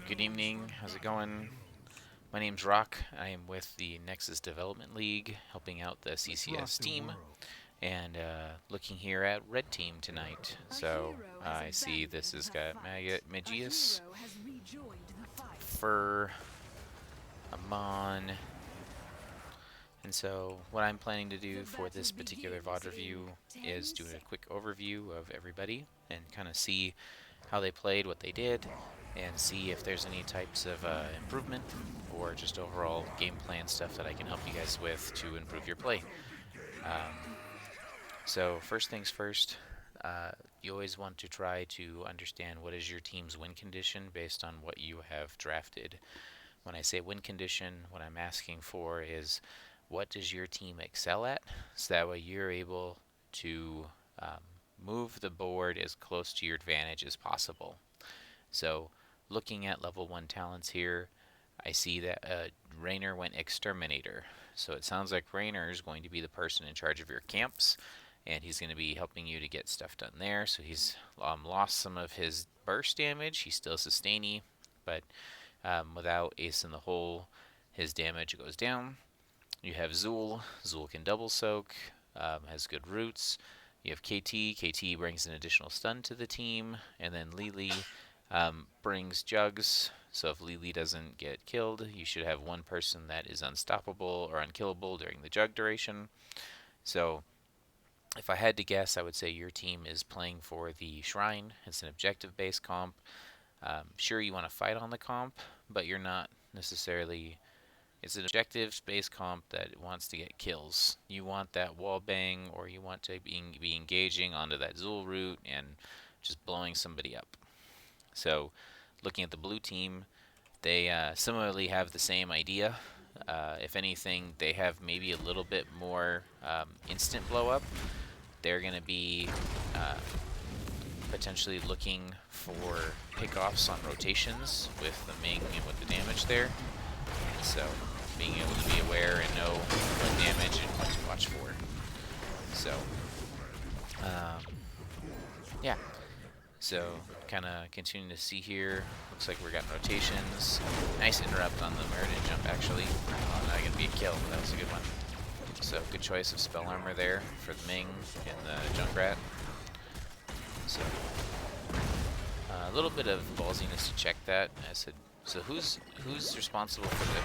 Good evening. How's it going? My name's Rock. I am with the Nexus Development League, helping out the CCS team, and looking here at Red Team tonight. So I see this has got Magius, Phurr, Amon, and so what I'm planning to do for this particular VOD review is do a quick overview of everybody and kind of see how they played, what they did, and see if there's any types of improvement or just overall game plan stuff that I can help you guys with to improve your play. So first things first, you always want to try to understand what is your team's win condition based on what you have drafted. When I say win condition, what I'm asking for is what does your team excel at, so that way you're able to um, move the board as close to your advantage as possible. So looking at level 1 talents here, I see that Raynor went Exterminator. So it sounds like Raynor is going to be the person in charge of your camps, and he's going to be helping you to get stuff done there. So he's lost some of his burst damage. He's still sustainy, but without Ace in the hole, his damage goes down. You have Zool. Zool can double soak, has good roots. You have KT. KT brings an additional stun to the team, and then Lily brings jugs. So if Lily doesn't get killed, you should have one person that is unstoppable or unkillable during the jug duration. So if I had to guess, I would say your team is playing for the Shrine. It's an objective-based comp. Sure, you want to fight on the comp, but you're not necessarily... It's an objective-based comp that wants to get kills. You want that wall bang, or you want to be engaging onto that Zool route and just blowing somebody up. So, looking at the blue team, they similarly have the same idea. If anything, they have maybe a little bit more instant blow up. They're going to be potentially looking for pickoffs on rotations with the Ming and with the damage there. And so being able to be aware and know what damage and what to watch for. So, yeah. So, kind of continuing to see here. Looks like we're getting rotations. Nice interrupt on the Meridian jump, actually. Oh, not going to be a kill. That was a good one. So, good choice of spell armor there for the Ming and the Junkrat. So, a little bit of ballsiness to check that. I said, so who's responsible for the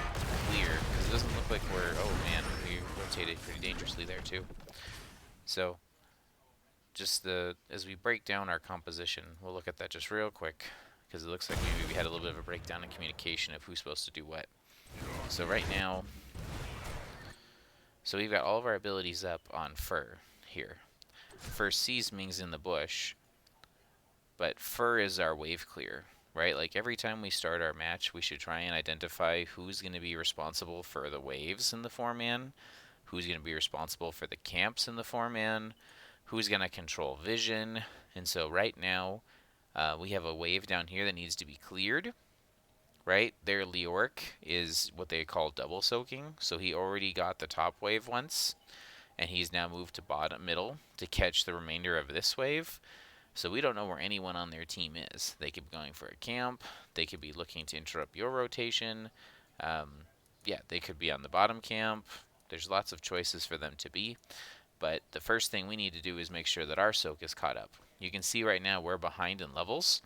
clear? Because it doesn't look like we're... Oh, man, we rotated pretty dangerously there, too. So, just as we break down our composition, we'll look at that just real quick, because it looks like maybe we had a little bit of a breakdown in communication of who's supposed to do what. So right now, so we've got all of our abilities up on Phurr here. Phurr sees Ming's in the bush, but Phurr is our wave clear, right? Like every time we start our match, we should try and identify who's going to be responsible for the waves in the 4-man, who's going to be responsible for the camps in the 4-man, who's going to control vision. And so right now, we have a wave down here that needs to be cleared, right? Their Leoric is what they call double soaking. So he already got the top wave once, and he's now moved to bottom middle to catch the remainder of this wave. So we don't know where anyone on their team is. They could be going for a camp. They could be looking to interrupt your rotation. Yeah, they could be on the bottom camp. There's lots of choices for them to be. But the first thing we need to do is make sure that our soak is caught up. You can see right now we're behind in levels,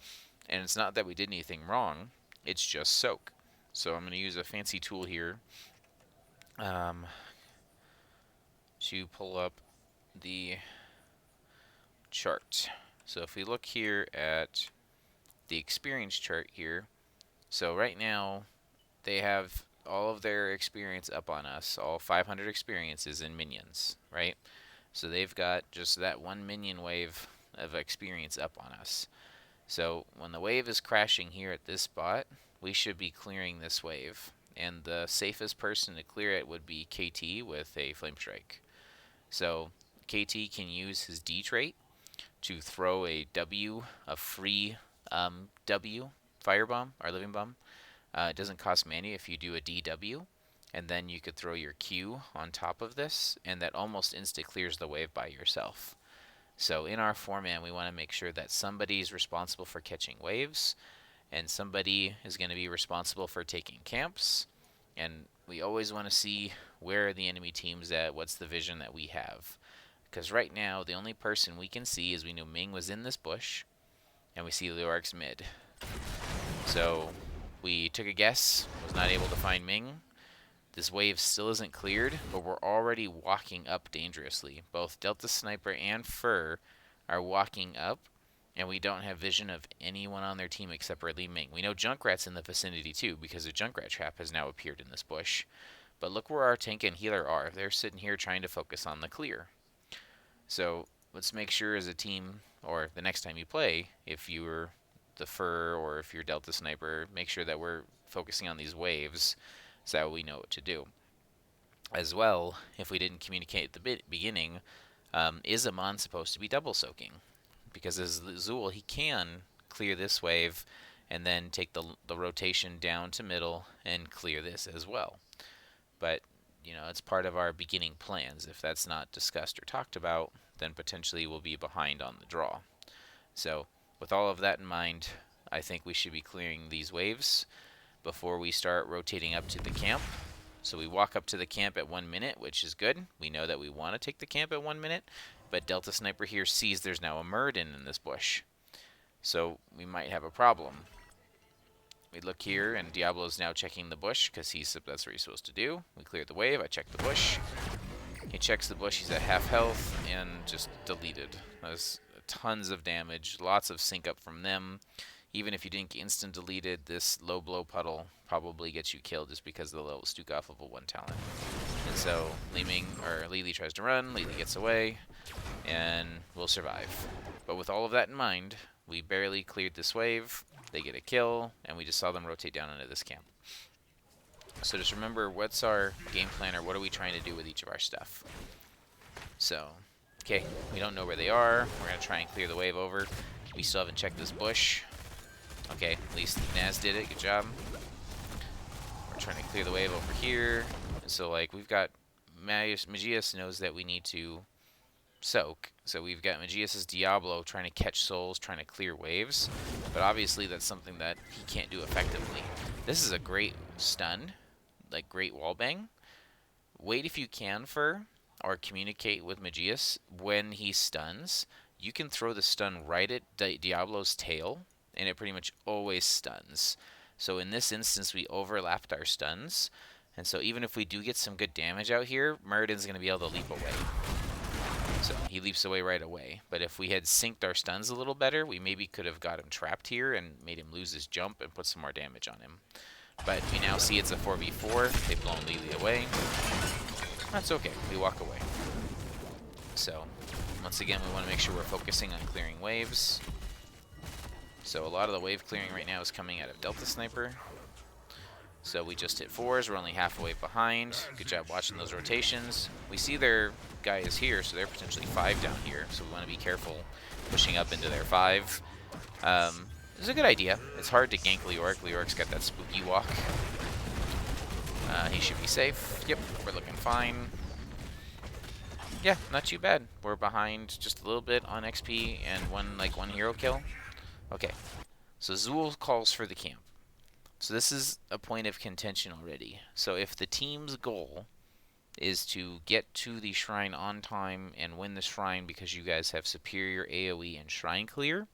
and it's not that we did anything wrong, it's just soak. So I'm going to use a fancy tool here to pull up the chart. So if we look here at the experience chart here, so right now they have all of their experience up on us, all 500 experiences in minions, right? So they've got just that one minion wave of experience up on us. So when the wave is crashing here at this spot, we should be clearing this wave. And the safest person to clear it would be KT with a Flame Strike. So KT can use his D trait to throw a W, a free W, Firebomb, or Living Bomb. It doesn't cost mana if you do a DW. And then you could throw your Q on top of this, and that almost insta clears the wave by yourself. So in our 4-man, we want to make sure that somebody's responsible for catching waves, and somebody is going to be responsible for taking camps, and we always want to see where the enemy team's at, what's the vision that we have. Because right now, the only person we can see is we know Ming was in this bush, and we see Leoric's mid. So we took a guess, was not able to find Ming. This wave still isn't cleared, but we're already walking up dangerously. Both DeltaSniper and Phurr are walking up, and we don't have vision of anyone on their team except for Li Ming. We know Junkrat's in the vicinity too, because a Junkrat trap has now appeared in this bush. But look where our tank and healer are. They're sitting here trying to focus on the clear. So let's make sure as a team, or the next time you play, if you're the Phurr or if you're DeltaSniper, make sure that we're focusing on these waves so that we know what to do. As well, if we didn't communicate at the beginning, is Amon supposed to be double soaking? Because as Zool, he can clear this wave and then take the rotation down to middle and clear this as well. But you know, it's part of our beginning plans. If that's not discussed or talked about, then potentially we'll be behind on the draw. So with all of that in mind, I think we should be clearing these waves before we start rotating up to the camp. So we walk up to the camp at 1 minute, which is good. We know that we want to take the camp at 1 minute, but DeltaSniper here sees there's now a Murd in this bush. So we might have a problem. We look here, and Diablo's now checking the bush, because that's what he's supposed to do. We cleared the wave, I checked the bush. He checks the bush, he's at half health, and just deleted. That's tons of damage, lots of sync up from them. Even if you didn't get instant deleted, this low blow puddle probably gets you killed just because of the level Stuka off level 1 talent. And so Lily tries to run, Lily gets away, and we'll survive. But with all of that in mind, we barely cleared this wave. They get a kill, and we just saw them rotate down into this camp. So just remember, what's our game plan, or what are we trying to do with each of our stuff? So, okay, we don't know where they are. We're going to try and clear the wave over. We still haven't checked this bush. Okay, at least Naz did it. Good job. We're trying to clear the wave over here. And so, like, we've got Magius knows that we need to soak. So we've got Magius' Diablo trying to catch souls, trying to clear waves. But obviously that's something that he can't do effectively. This is a great stun, like great wallbang. Wait if you can, Phurr, or communicate with Magius when he stuns. You can throw the stun right at Diablo's tail, and it pretty much always stuns. So in this instance, we overlapped our stuns. And so even if we do get some good damage out here, Muradin's going to be able to leap away. So he leaps away right away. But if we had synced our stuns a little better, we maybe could have got him trapped here and made him lose his jump and put some more damage on him. But we now see it's a 4v4. They've blown Lily away. That's okay. We walk away. So once again, we want to make sure we're focusing on clearing waves. So a lot of the wave clearing right now is coming out of DeltaSniper. So we just hit 4s. We're only half a wave behind. Good job watching those rotations. We see their guy is here, so they're potentially 5 down here. So we want to be careful pushing up into their 5. It's a good idea. It's hard to gank Leoric. Leoric's got that spooky walk. He should be safe. Yep, we're looking fine. Yeah, not too bad. We're behind just a little bit on XP and one hero kill. Okay, so Zool calls for the camp. So this is a point of contention already. So if the team's goal is to get to the shrine on time and win the shrine because you guys have superior AoE and shrine clear,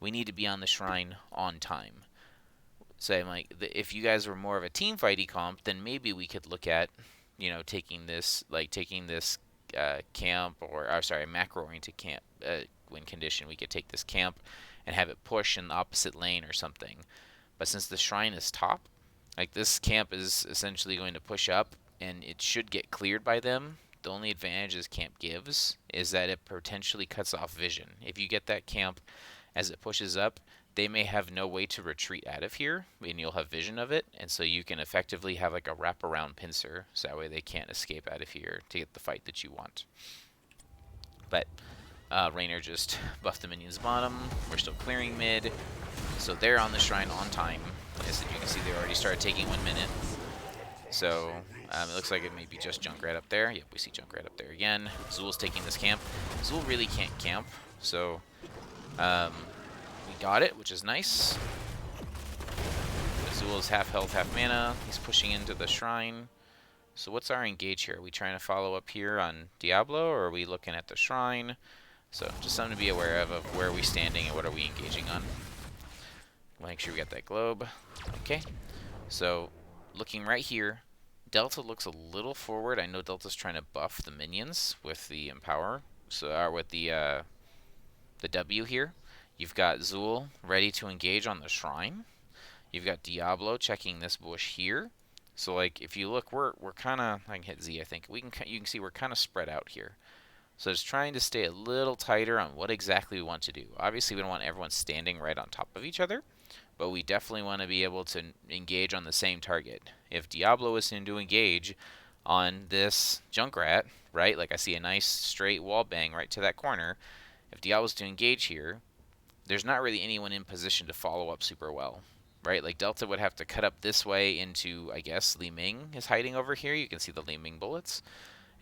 we need to be on the shrine on time. So I'm like, if you guys were more of a team fighty comp, then maybe we could look at, you know, taking this camp, or macro oriented camp win condition. We could take this camp and have it push in the opposite lane or something. But since the shrine is top, like this camp is essentially going to push up and it should get cleared by them. The only advantage this camp gives is that it potentially cuts off vision. If you get that camp as it pushes up, they may have no way to retreat out of here, and you'll have vision of it, and so you can effectively have like a wraparound pincer, so that way they can't escape out of here to get the fight that you want. But Raynor just buffed the minions bottom. We're still clearing mid. So they're on the shrine on time. Like I said, you can see they already started taking 1 minute. So it looks like it may be just Junkrat up there. Yep, we see Junkrat up there again. Zool's taking this camp. Zool really can't camp, so we got it, which is nice. Zul's half health, half mana. He's pushing into the shrine. So what's our engage here? Are we trying to follow up here on Diablo, or are we looking at the shrine? So just something to be aware of where are we standing and what are we engaging on. Make sure we get that globe. Okay. So looking right here, Delta looks a little forward. I know Delta's trying to buff the minions with the Empower, so with the W here. You've got Zul ready to engage on the shrine. You've got Diablo checking this bush here. So like if you look, we're kind of, I can hit Z, I think. You can see we're kind of spread out here. So just trying to stay a little tighter on what exactly we want to do. Obviously we don't want everyone standing right on top of each other, but we definitely want to be able to engage on the same target. If Diablo is to engage on this Junkrat, right, like I see a nice straight wall bang right to that corner, if Diablo's to engage here, there's not really anyone in position to follow up super well, right? Like Delta would have to cut up this way into, I guess, Li Ming is hiding over here. You can see the Li Ming bullets.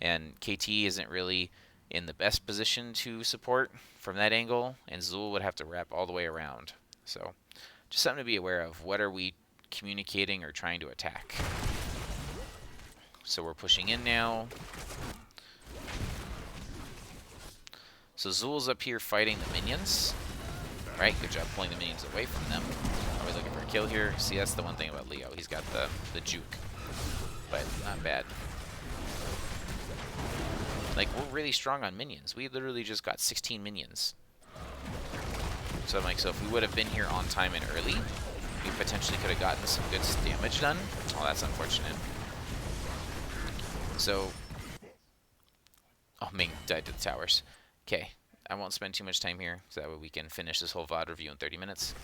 And KT isn't really in the best position to support from that angle, and Zul would have to wrap all the way around. So just something to be aware of. What are we communicating or trying to attack? So we're pushing in now. So Zul's up here fighting the minions. Right, good job pulling the minions away from them. Are we looking for a kill here? See, that's the one thing about Leo. He's got the juke, but not bad. Like, we're really strong on minions. We literally just got 16 minions. So I'm like, so if we would have been here on time and early, we potentially could have gotten some good damage done. Oh, that's unfortunate. So, oh, Ming died to the towers. Okay, I won't spend too much time here, so that way we can finish this whole VOD review in 30 minutes.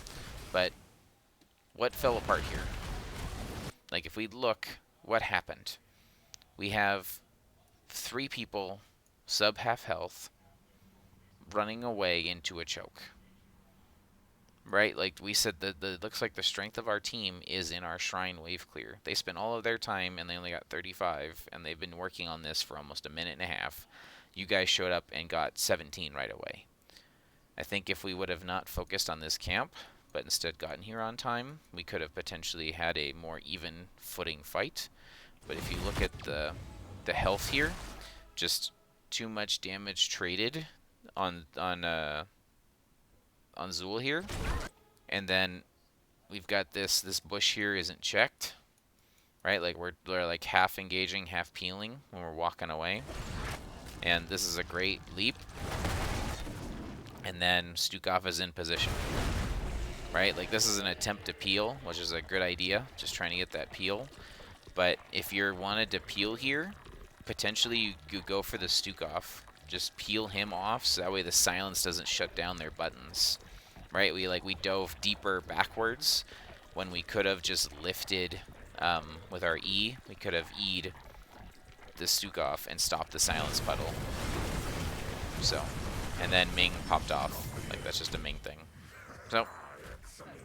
But what fell apart here? Like, if we look, what happened? We have 3 people, sub half health, running away into a choke. Right? Like we said, the looks like the strength of our team is in our shrine wave clear. They spent all of their time and they only got 35, and they've been working on this for almost a minute and a half. You guys showed up and got 17 right away. I think if we would have not focused on this camp, but instead gotten here on time, we could have potentially had a more even footing fight. But if you look at the health here, just too much damage traded on Zul here, and then we've got this bush here isn't checked, right? Like we're like half engaging, half peeling when we're walking away, and this is a great leap. And then Stukov is in position, right? Like this is an attempt to peel, which is a good idea, just trying to get that peel. But if you wanted to peel here, potentially you go for the Stukov. Just peel him off, so that way the silence doesn't shut down their buttons. Right? We dove deeper backwards when we could have just lifted with our E. We could have E'd the Stukov and stopped the silence puddle. So, and then Ming popped off. Like that's just a Ming thing. So,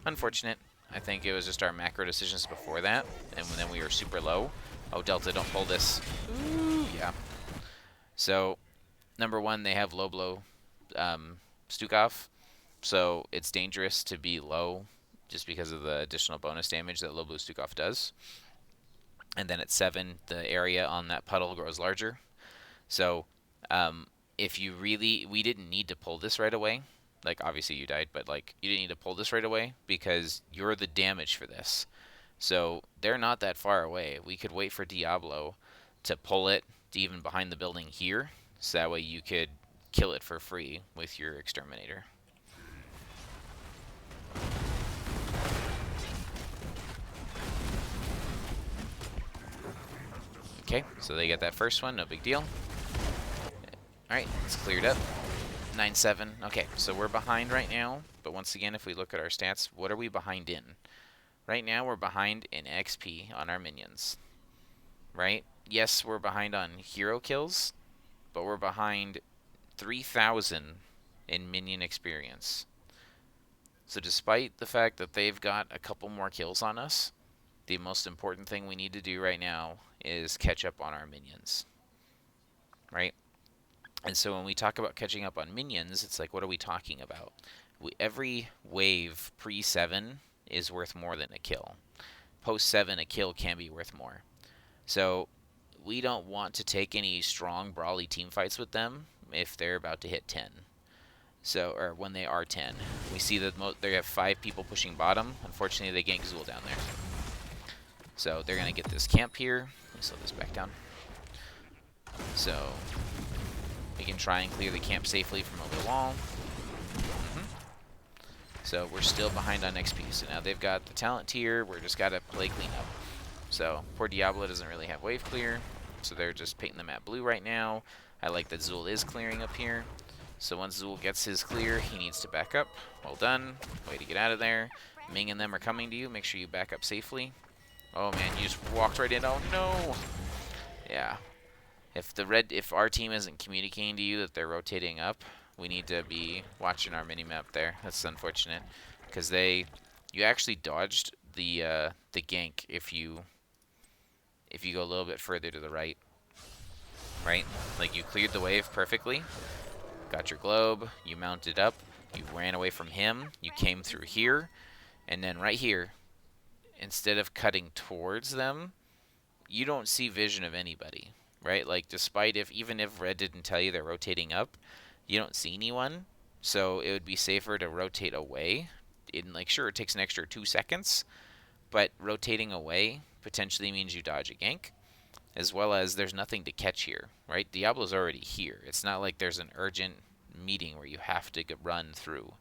unfortunate. I think it was just our macro decisions before that, and then we were super low. Oh, Delta, don't pull this. Ooh, yeah. So, number one, they have low blow Stukov, so it's dangerous to be low just because of the additional bonus damage that low blow Stukov does. And then at 7, the area on that puddle grows larger. So, if you really, we didn't need to pull this right away. Like, obviously you died, but, like, you didn't need to pull this right away because you're the damage for this. So, they're not that far away. We could wait for Diablo to pull it even behind the building here, so that way you could kill it for free with your Exterminator. Okay, so they get that first one, no big deal. Alright, it's cleared up. 9-7. Okay, so we're behind right now, but once again, if we look at our stats, what are we behind in? Right now, we're behind in XP on our minions. Right? Yes, we're behind on hero kills, but we're behind 3,000 in minion experience. So despite the fact that they've got a couple more kills on us, the most important thing we need to do right now is catch up on our minions. Right? And so when we talk about catching up on minions, it's like, what are we talking about? Every wave pre-7 is worth more than a kill. post 7, a kill can be worth more. So we don't want to take any strong brawly team fights with them if they're about to hit 10. So, or when they are 10. We see that they have 5 people pushing bottom. Unfortunately, they gank Zool down there. So they're going to get this camp here. Let me slow this back down. So we can try and clear the camp safely from over the wall. So we're still behind on XP. So now they've got the talent tier. We're just got to play cleanup. So poor Diablo doesn't really have wave clear. So they're just painting the map blue right now. I like that Zool is clearing up here. So once Zool gets his clear, he needs to back up. Well done. Way to get out of there. Ming and them are coming to you. Make sure you back up safely. Oh man, you just walked right in. Oh no! Yeah. If our team isn't communicating to you that they're rotating up, we need to be watching our minimap there. That's unfortunate. Because you actually dodged the gank if you go a little bit further to the right. Right? Like you cleared the wave perfectly. Got your globe, you mounted up, you ran away from him, you came through here, and then right here, instead of cutting towards them, you don't see vision of anybody, right? Like despite even if red didn't tell you they're rotating up, you don't see anyone, so it would be safer to rotate away. Sure, it takes an extra 2 seconds, but rotating away potentially means you dodge a gank. As well as there's nothing to catch here, right? Diablo's already here. It's not like there's an urgent meeting where you have to run through.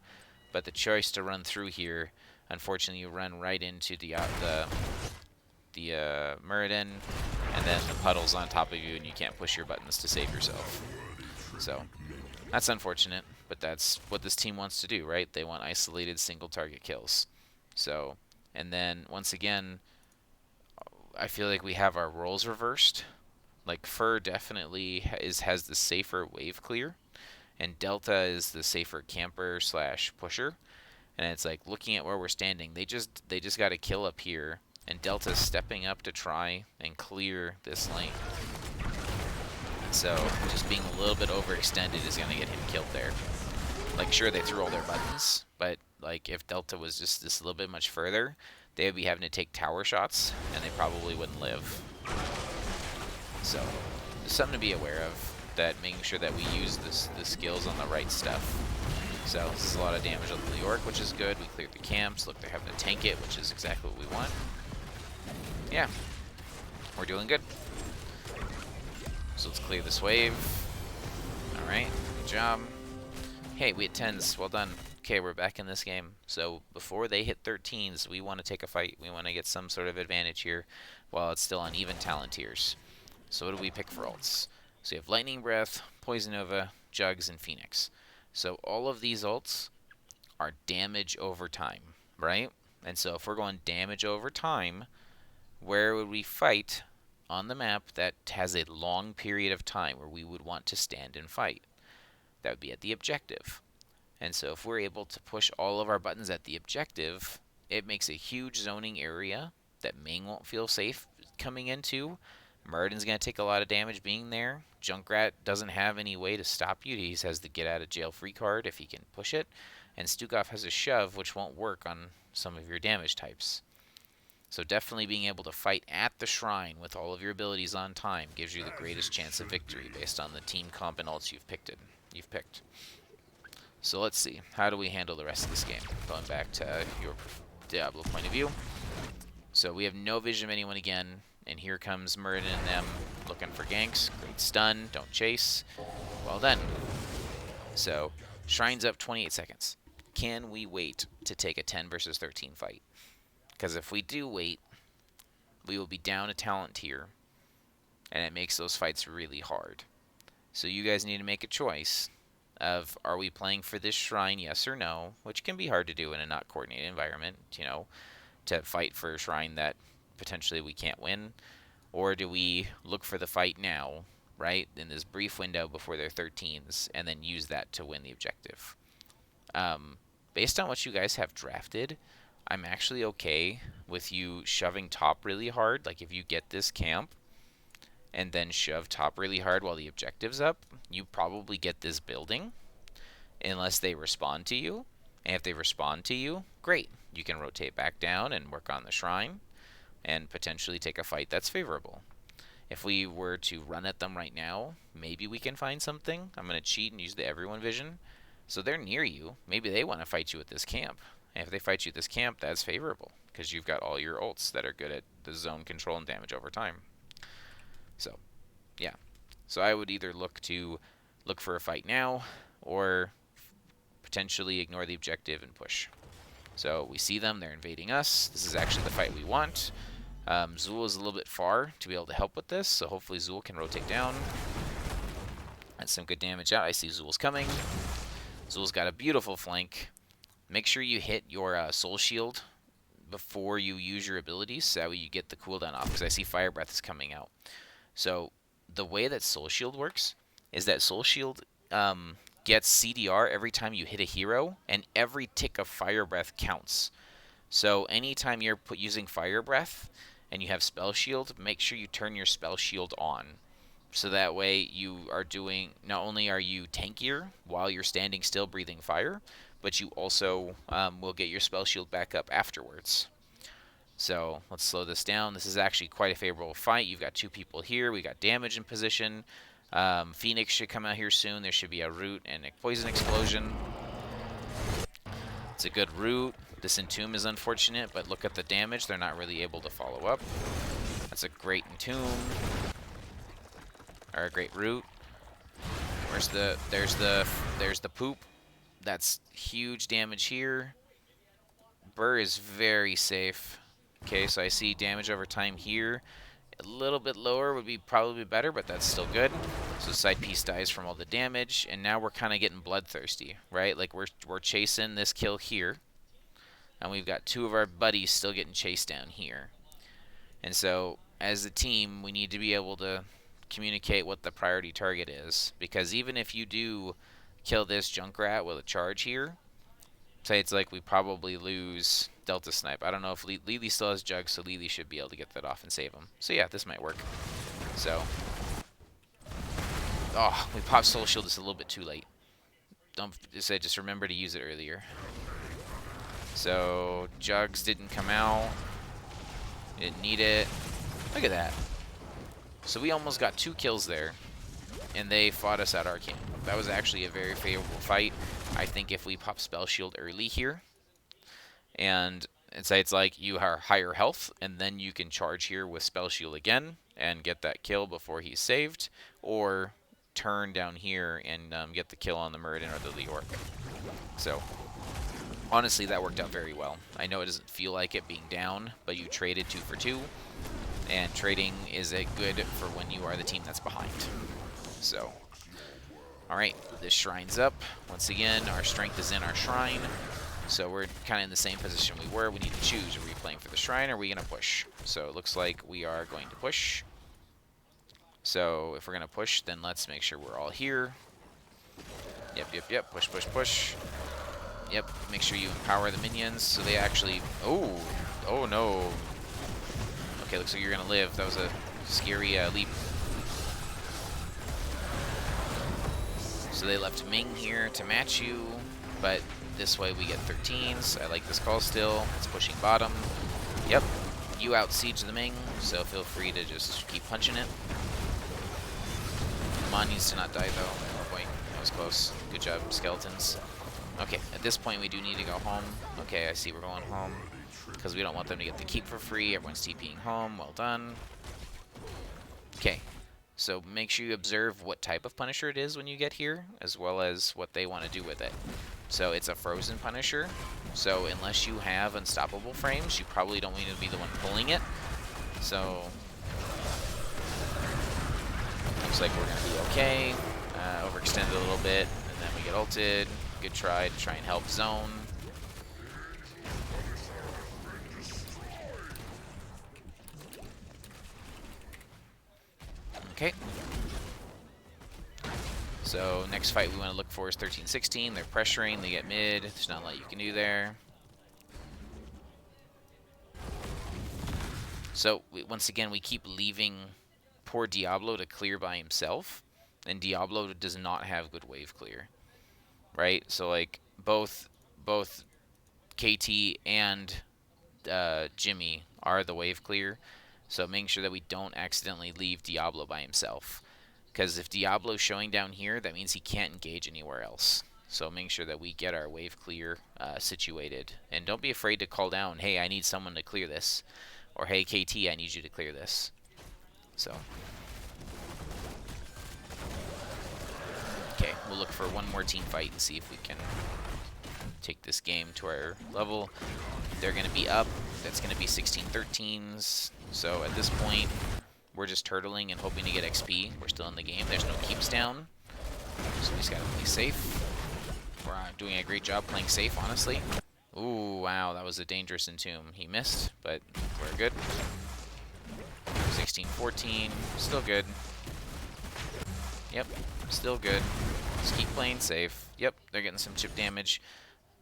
But the choice to run through here, unfortunately, you run right into the Muradin, and then the puddle's on top of you, and you can't push your buttons to save yourself. So that's unfortunate, but that's what this team wants to do, right? They want isolated single target kills. So, and then once again, I feel like we have our roles reversed. Like Phurr definitely has the safer wave clear, and Delta is the safer camper / pusher. And it's like looking at where we're standing, they just got a kill up here, and Delta's stepping up to try and clear this lane. So just being a little bit overextended is gonna get him killed there. Like sure, they threw all their buttons, but like if Delta was just a little bit much further, they would be having to take tower shots, and they probably wouldn't live. So, just something to be aware of, that making sure that we use the skills on the right stuff. So, this is a lot of damage on the York, which is good. We cleared the camps. Look, they're having to tank it, which is exactly what we want. Yeah, we're doing good. So, let's clear this wave. Alright, good job. Hey, we hit 10s. Well done. Okay, we're back in this game. So before they hit 13s, we want to take a fight. We want to get some sort of advantage here while it's still on even talent tiers. So what do we pick for ults? So you have Lightning Breath, Poison Nova, Jugs, and Phoenix. So all of these ults are damage over time, right? And so if we're going damage over time, where would we fight on the map that has a long period of time where we would want to stand and fight? That would be at the objective. And so if we're able to push all of our buttons at the objective, it makes a huge zoning area that Ming won't feel safe coming into. Muradin's going to take a lot of damage being there. Junkrat doesn't have any way to stop you. He has the get out of jail free card if he can push it. And Stukov has a shove, which won't work on some of your damage types. So definitely being able to fight at the shrine with all of your abilities on time gives you the greatest chance of victory based on the team comp and ults you've picked. So let's see, how do we handle the rest of this game? Going back to your Diablo point of view. So we have no vision of anyone again, and here comes Muradin and them looking for ganks. Great stun, don't chase. Well done. So, Shrine's up 28 seconds. Can we wait to take a 10 versus 13 fight? Because if we do wait, we will be down a talent tier, and it makes those fights really hard. So you guys need to make a choice of, are we playing for this shrine, yes or no, which can be hard to do in a not coordinated environment, you know, to fight for a shrine that potentially we can't win, or do we look for the fight now, right, in this brief window before they're 13s, and then use that to win the objective? Based on what you guys have drafted, I'm actually okay with you shoving top really hard. Like if you get this camp and then shove top really hard while the objective's up, you probably get this building unless they respond to you. And if they respond to you, great. You can rotate back down and work on the shrine. and potentially take a fight that's favorable. If we were to run at them right now, maybe we can find something. I'm going to cheat and use the everyone vision. So they're near you. Maybe they want to fight you at this camp. And if they fight you at this camp, that's favorable because you've got all your ults that are good at the zone control and damage over time. So, yeah. So I would either look for a fight now or potentially ignore the objective and push. So we see them, they're invading us. This is actually the fight we want. Zool is a little bit far to be able to help with this, so hopefully Zool can rotate down. That's some good damage out. I see Zool's coming. Zool's got a beautiful flank. Make sure you hit your soul shield before you use your abilities, so that way you get the cooldown off, because I see Fire Breath is coming out. So the way that soul shield works is that soul shield gets CDR every time you hit a hero, and every tick of Fire Breath counts. So anytime you're using Fire Breath and you have Spell Shield, make sure you turn your Spell Shield on. So that way you are doing, not only are you tankier while you're standing still breathing fire, but you also will get your Spell Shield back up afterwards. So let's slow this down. This is actually quite a favorable fight. You've got 2 people here. We got damage in position. Phoenix should come out here soon. There should be a root and a poison explosion. It's a good root. This entomb is unfortunate, but look at the damage. They're not really able to follow up. That's a great entomb. Or a great root. There's the poop. That's huge damage here. Phurr is very safe. Okay, so I see damage over time here. A little bit lower would be probably better, but that's still good. So side piece dies from all the damage, and now we're kind of getting bloodthirsty, right? Like we're chasing this kill here, and we've got 2 of our buddies still getting chased down here. And so as a team, we need to be able to communicate what the priority target is, because even if you do kill this Junkrat with a charge here, say it's like we probably lose DeltaSniper. I don't know if Lily still has Jug, so Lily should be able to get that off and save him. So yeah, this might work. So, oh, we popped Soul Shield just a little bit too late. Don't just remember to use it earlier. So Jugs didn't come out. Didn't need it. Look at that. So we almost got 2 kills there, and they fought us at our camp. That was actually a very favorable fight. I think if we pop Spell Shield early here, and say it's like you are higher health, and then you can charge here with Spell Shield again and get that kill before he's saved, or turn down here and get the kill on the Muradin or the Leoric. So honestly, that worked out very well. I know it doesn't feel like it being down, but you traded 2 for 2, and trading is a good for when you are the team that's behind. So, alright, this shrine's up. Once again, our strength is in our shrine, so we're kind of in the same position we were. We need to choose. Are we playing for the shrine, or are we going to push? So it looks like we are going to push. So if we're going to push, then let's make sure we're all here. Yep. Push, push, push. Yep, make sure you empower the minions so they actually... Oh no. Okay, looks like you're going to live. That was a scary leap. So they left Ming here to match you, but this way we get 13s. I like this call still. It's pushing bottom. Yep, you out-siege the Ming, so feel free to just keep punching it. Amon needs to not die, though. Oh boy, that was close. Good job, skeletons. Okay, at this point we do need to go home. Okay, I see we're going home, because we don't want them to get the keep for free. Everyone's TPing home. Well done. Okay. So make sure you observe what type of Punisher it is when you get here, as well as what they want to do with it. So it's a frozen Punisher, so unless you have unstoppable frames, you probably don't need to be the one pulling it. So looks like we're going to be okay. Overextended a little bit, and then we get ulted. Good try to try and help zone. Okay. So next fight we want to look for is 13-16. They're pressuring. They get mid. There's not a lot you can do there. So once again, we keep leaving poor Diablo to clear by himself, and Diablo does not have good wave clear, right? So like both KT and Jimmy are the wave clear. So making sure that we don't accidentally leave Diablo by himself. Because if Diablo's showing down here, that means he can't engage anywhere else. So making sure that we get our wave clear situated. And don't be afraid to call down, hey, I need someone to clear this. Or, hey, KT, I need you to clear this. So, okay, we'll look for one more team fight and see if we can take this game to our level. They're going to be up. That's going to be 16-13s. So at this point, we're just turtling and hoping to get XP. We're still in the game. There's no keeps down. So we just got to play safe. We're doing a great job playing safe, honestly. Ooh, wow, that was a dangerous entomb. He missed, but we're good. 16-14, still good. Yep, still good. Just keep playing safe. Yep, they're getting some chip damage.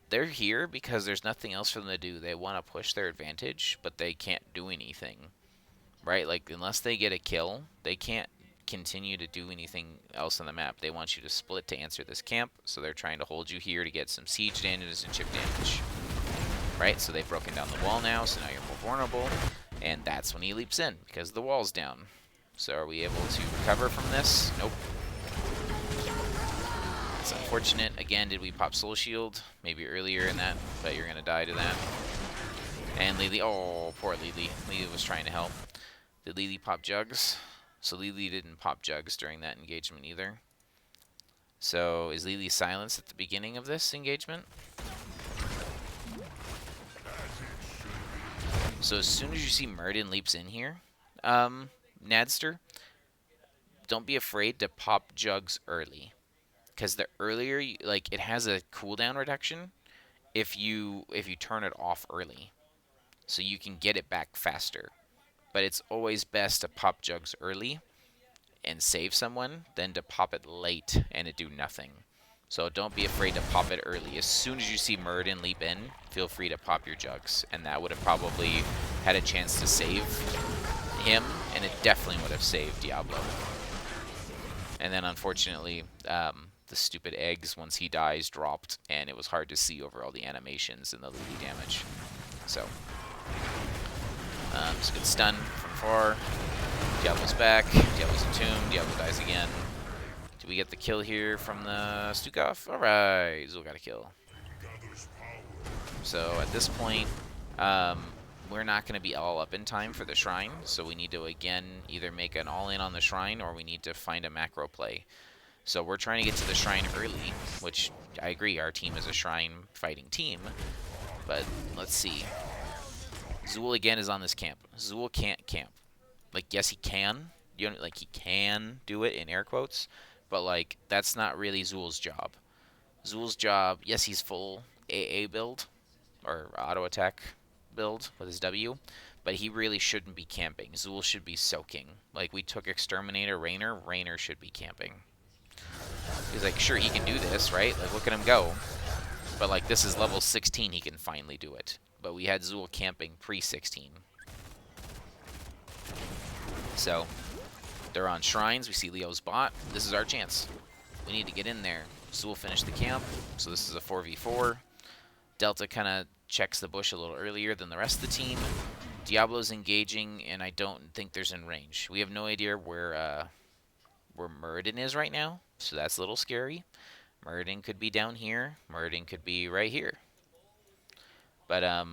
They're here because there's nothing else for them to do. They want to push their advantage, but they can't do anything. Right? Like, unless they get a kill, they can't continue to do anything else on the map. They want you to split to answer this camp, so they're trying to hold you here to get some siege damage and chip damage. Right? So they've broken down the wall now, so now you're more vulnerable, and that's when he leaps in, because the wall's down. So are we able to recover from this? Nope. It's unfortunate. Again, did we pop Soul Shield? Maybe earlier in that, but you're going to die to that. And Lily, oh, poor Lily. Lily was trying to help. Did Lily pop Jugs? So Lily didn't pop Jugs during that engagement either. So is Lily silenced at the beginning of this engagement? So as soon as you see Murden leaps in here, Nadster, don't be afraid to pop Jugs early. Because the earlier, like, it has a cooldown reduction if you turn it off early. So you can get it back faster. But it's always best to pop Jugs early and save someone than to pop it late and it do nothing. So don't be afraid to pop it early. As soon as you see Murden leap in, feel free to pop your Jugs. And that would have probably had a chance to save him, and it definitely would have saved Diablo. And then unfortunately, the stupid eggs, once he dies, dropped, and it was hard to see over all the animations and the Lily damage. So, it's a good stun from Phurr. Diablo's back. Diablo's entombed. Diablo dies again. Do we get the kill here from the Stukov? Alright, Zul got a kill. So at this point, we're not going to be all up in time for the shrine, so we need to, again, either make an all-in on the shrine or we need to find a macro play. So we're trying to get to the shrine early, which I agree, our team is a shrine fighting team, but let's see. Zul again is on this camp. Zul can't camp. Like, yes, he can. You know, like, he can do it in air quotes, but, like, that's not really Zul's job. Zul's job, yes, he's full AA build, or auto attack build with his W, but he really shouldn't be camping. Zul should be soaking. Like, we took Exterminator, Raynor should be camping. He's like, sure, he can do this, right? Like, look at him go. But, like, this is level 16, he can finally do it. But we had Zul camping pre-16. So, they're on shrines. We see Leo's bot. This is our chance. We need to get in there. Zul finished the camp, so this is a 4v4. Delta kind of checks the bush a little earlier than the rest of the team. Diablo's engaging, and I don't think there's in range. We have no idea where Murden is right now, so that's a little scary. Murden could be down here. Murden could be right here. But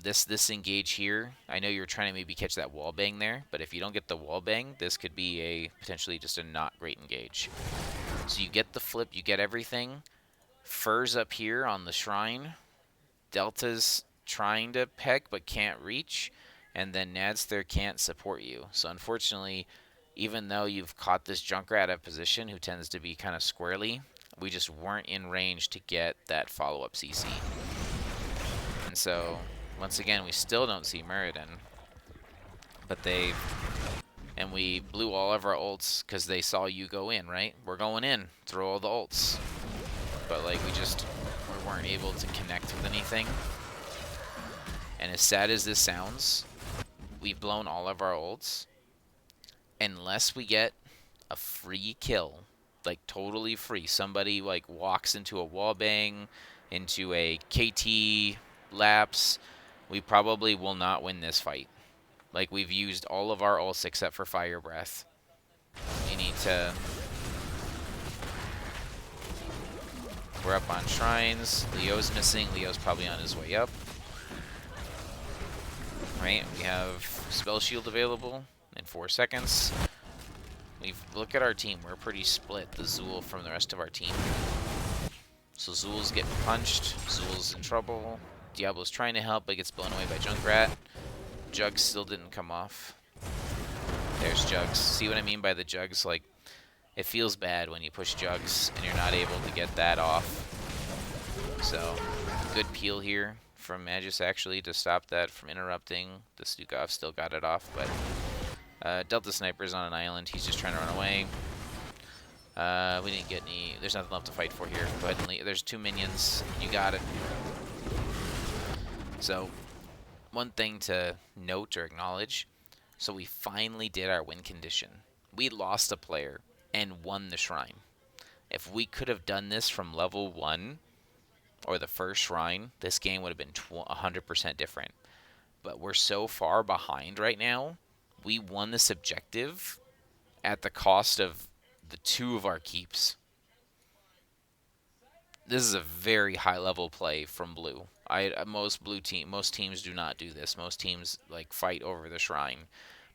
this engage here, I know you're trying to maybe catch that wall bang there, but if you don't get the wall bang, this could be a potentially just a not great engage. So you get the flip, you get everything. Phurr's up here on the shrine. Delta's trying to peck but can't reach, and then Nadster can't support you. So unfortunately, even though you've caught this Junkrat out of position who tends to be kind of squarely, we just weren't in range to get that follow-up CC. And so, once again, we still don't see Muradin. But and we blew all of our ults because they saw you go in, right? We're going in, throw all the ults. But, like, we weren't able to connect with anything. And as sad as this sounds, we've blown all of our ults. Unless we get a free kill, like totally free. Somebody like walks into a wallbang, into a KT lapse, we probably will not win this fight. Like, we've used all of our ults except for Fire Breath. We need to... We're up on Shrines. Leo's missing. Leo's probably on his way up. Right, we have Spell Shield available in 4 seconds. Look at our team. We're pretty split, the Zool from the rest of our team. So Zool's getting punched. Zool's in trouble. Diablo's trying to help, but gets blown away by Junkrat. Jugs still didn't come off. There's Jugs. See what I mean by the Jugs? Like, it feels bad when you push Jugs and you're not able to get that off. So, good peel here from Magius, actually, to stop that from interrupting. The Stukov still got it off, but DeltaSniper's on an island. He's just trying to run away. We didn't get any... There's nothing left to fight for here. Go ahead and leave. There's 2 minions. You got it. So, one thing to note or acknowledge. So we finally did our win condition. We lost a player and won the shrine. If we could have done this from level 1 or the first shrine, this game would have been 100% different. But we're so far behind right now. We won this objective at the cost of the 2 of our keeps. This is a very high level play from blue. Most teams do not do this. Most teams like fight over the shrine.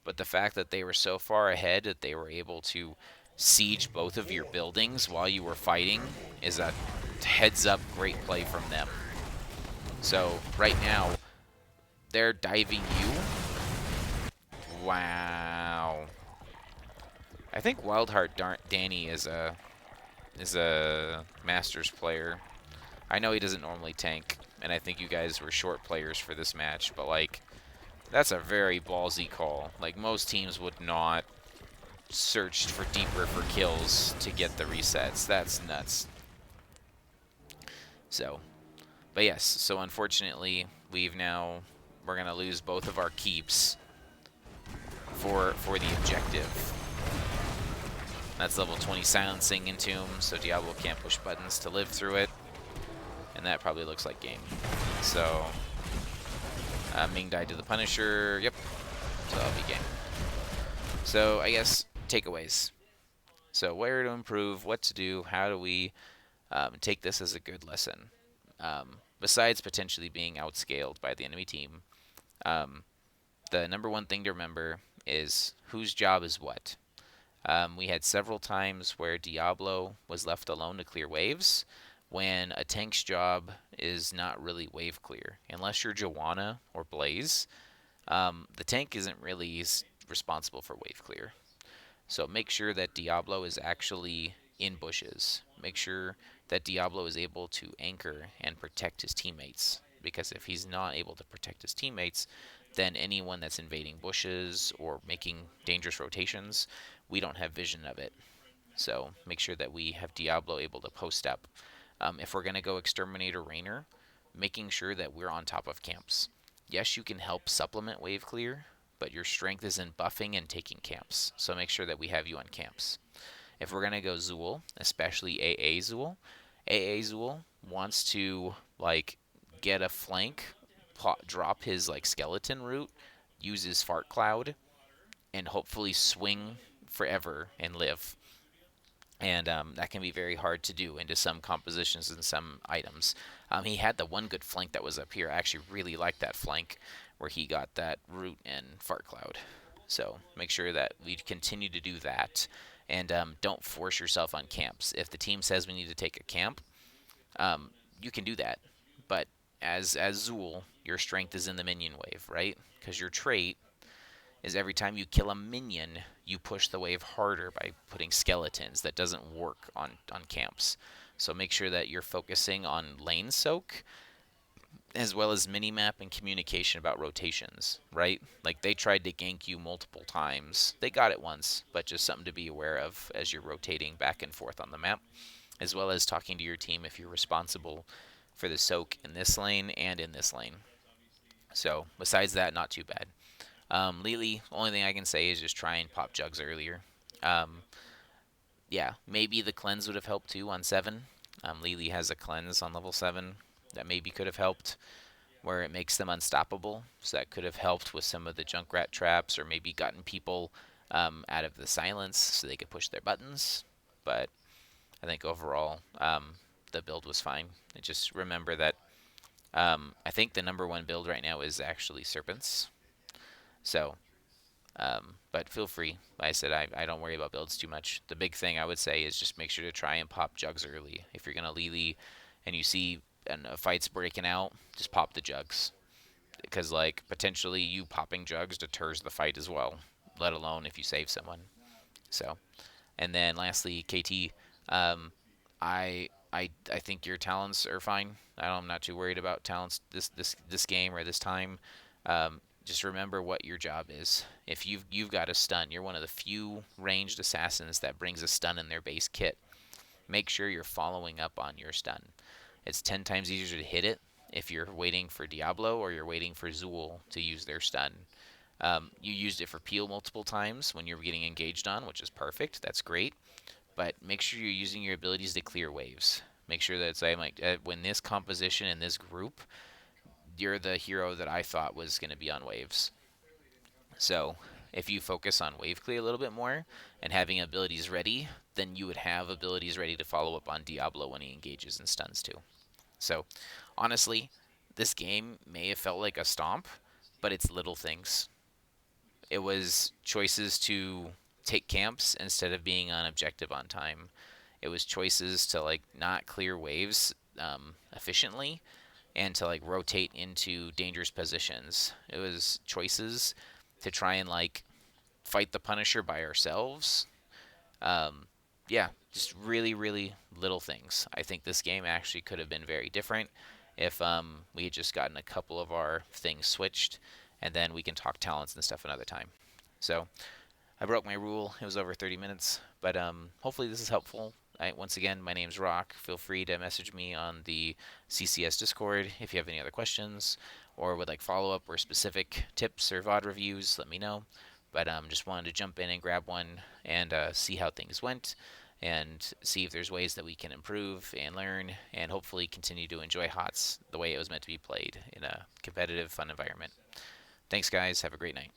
But the fact that they were so far ahead that they were able to siege both of your buildings while you were fighting is a heads up great play from them. So right now they're diving you. Wow. I think Wildheart Danny is a Masters player. I know he doesn't normally tank, and I think you guys were short players for this match, but like, that's a very ballsy call. Like, most teams would not search for deeper for kills to get the resets. That's nuts. So, but yes, so unfortunately, we're gonna lose both of our keeps for the objective. That's level 20 silencing Entomb, so Diablo can't push buttons to live through it. And that probably looks like game. So, Ming died to the Punisher. Yep. So that'll be game. So, I guess, takeaways. So, where to improve, what to do, how do we take this as a good lesson? Besides potentially being outscaled by the enemy team, the number one thing to remember is whose job is what. We had several times where Diablo was left alone to clear waves when a tank's job is not really wave clear. Unless you're Joanna or Blaze, the tank isn't really responsible for wave clear. So make sure that Diablo is actually in bushes. Make sure that Diablo is able to anchor and protect his teammates. Because if he's not able to protect his teammates, then anyone that's invading bushes or making dangerous rotations, we don't have vision of it. So make sure that we have Diablo able to post up. If we're going to go Exterminator Rainer, making sure that we're on top of camps. Yes, you can help supplement wave clear, but your strength is in buffing and taking camps. So make sure that we have you on camps. If we're going to go Zool, especially AA Zool wants to like get a flank, drop his like skeleton root, use his fart cloud, and hopefully swing forever and live. And that can be very hard to do into some compositions and some items. He had the one good flank that was up here. I actually really liked that flank where he got that root and fart cloud. So make sure that we continue to do that. And don't force yourself on camps. If the team says we need to take a camp, you can do that. But as Zool, your strength is in the minion wave, right? Because your trait is every time you kill a minion, you push the wave harder by putting skeletons. That doesn't work on camps. So make sure that you're focusing on lane soak, as well as minimap and communication about rotations, right? Like, they tried to gank you multiple times. They got it once, but just something to be aware of as you're rotating back and forth on the map, as well as talking to your team if you're responsible for the soak in this lane and in this lane. So, besides that, not too bad. Lily, only thing I can say is just try and pop jugs earlier. Yeah, maybe the cleanse would have helped too on 7. Lily has a cleanse on level 7 that maybe could have helped. where it makes them unstoppable. So that could have helped with some of the Junkrat traps, or maybe gotten people out of the silence so they could push their buttons. But I think overall, the build was fine. And just remember that I think the number one build right now is actually Serpents. So, but feel free. Like I said, I don't worry about builds too much. The big thing I would say is just make sure to try and pop jugs early. If you're going to Lily and you see a fight's breaking out, just pop the jugs. Because, like, potentially you popping jugs deters the fight as well, let alone if you save someone. So, and then lastly, KT, I think your talents are fine. I'm not too worried about talents this game or this time. Just remember what your job is. If you've got a stun, you're one of the few ranged assassins that brings a stun in their base kit. Make sure you're following up on your stun. It's 10 times easier to hit it if you're waiting for Diablo or you're waiting for Zool to use their stun. You used it for Peel multiple times when you're getting engaged on, which is perfect. That's great. But make sure you're using your abilities to clear waves. Make sure that it's like when this composition and this group, you're the hero that I thought was going to be on waves. So if you focus on wave clear a little bit more and having abilities ready, then you would have abilities ready to follow up on Diablo when he engages and stuns too. So honestly, this game may have felt like a stomp, but it's little things. It was choices to take camps instead of being on objective on time. It was choices to like not clear waves efficiently and to like rotate into dangerous positions. It was choices to try and like fight the Punisher by ourselves. Yeah, just really, really little things. I think this game actually could have been very different if we had just gotten a couple of our things switched, and then we can talk talents and stuff another time. So I broke my rule. It was over 30 minutes, but hopefully this is helpful. Once again, my name's Rock. Feel free to message me on the CCS Discord if you have any other questions or would like follow up or specific tips or VOD reviews. Let me know. But just wanted to jump in and grab one and see how things went and see if there's ways that we can improve and learn and hopefully continue to enjoy HOTS the way it was meant to be played in a competitive, fun environment. Thanks, guys. Have a great night.